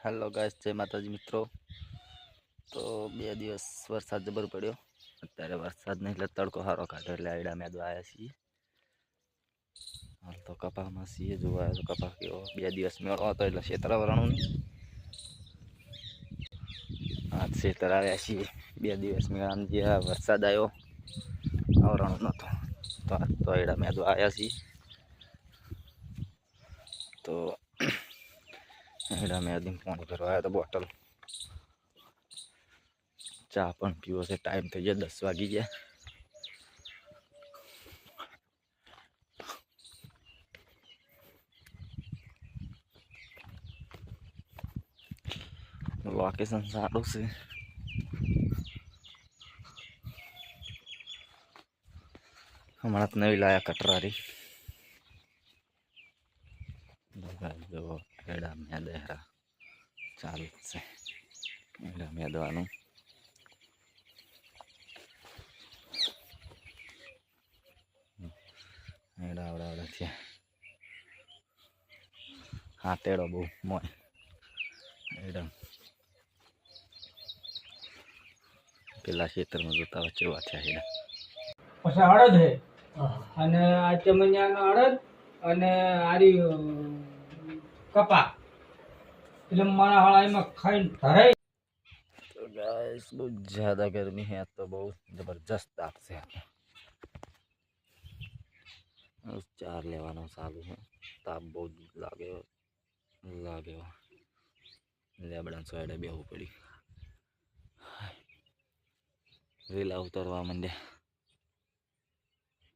Hello guys, जय माताजी मित्रों। तो 2 દિવસ વરસાદ જબર પડ્યો। અત્યારે વરસાદ નહીં એટલે તડકો સારો કાઢે એટલે આયડા મેં આવ્યા છીએ। હાલ તો કપામાં છીએ, જોવા તો કપા કેવો 2 દિવસ મેળો હતો એટલે ખેતર વરણું નહીં। આજ ખેતર આવ્યા છીએ 2 દિવસ મેળામાં જે વરસાદ આવ્યો આવરણું નહોતો તો આજ તો આયડા મેં આવ્યા છીએ। તો આયડા મેં પાણી ભરવા આવ્યા તો બોટલ ચા પણ પીવો છે। ટાઈમ થઈ ગયો 10 વાગી ગયા। લોકેશન સારું છે। હમણાં તો નવી લાયા કટરારી જો એડા મેં દેહરા ચાલુ છે। એડા મેદવાનું એડા આવડા થયા। હા તેડો બહુ મોય એડા પેલા ખેતરમાં જોતા વચ્ચે વાથ્યા એડા પછી અડદ હે અને આ ચમનિયાનો અડદ અને આરી કપા એટલે મારા હાળા એમાં ખાઈને ધરાઈ। तो गाइस बहुत ज़्यादा गर्मी है तो बहुत ज़बरदस्त ताप से चार लेवानो चालू है। ताप बहुत लागे लेबड़ा साइड बेहू पड़ी वेला उतरवा मंडे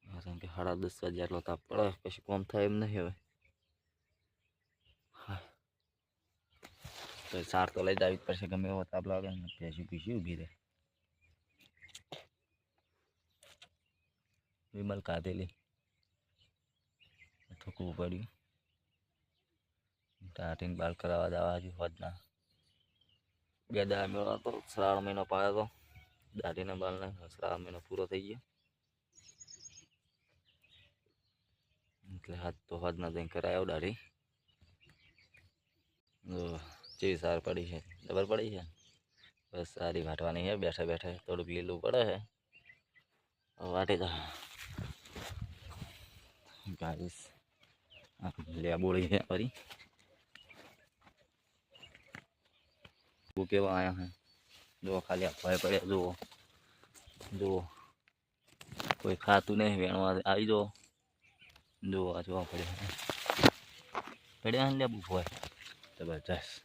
कारण के 10:30 वागे જેટલો તાપ પડે પછી કોમ થાય એમ નહીં હવે। તો સાર તો લઈ જાવી જ પડશે ગમે એવો તાપ લાગે ને પેશી પીસી ઊભી રહે। વિમલ કાઢેલી ઠોકવું પડ્યું ટાટીને બાલ કરાવવા જવા હજુ હોદના 2 દાડા મેળો હતો। શ્રાવણ મહિનો પાયો તો દાઢીના બાલને શ્રાવણ મહિનો પૂરો થઈ ગયો એટલે હાથ તો હોદના જઈને કરાયો દાઢી। જેવી સાર પડી છે જબર પડી છે। બસ સારી વાટવાની છે બેઠા બેઠા થોડુંક લીલું પડે છે વાટી દો ગાઈસ। લેબોડી है परी वो केवा आया है जो खाली अफवाह पड़े जो जो कोई खातू नहीं वेणवा आई जो आ जो पड़े पड़े लेबू हुआ जबरदस्त।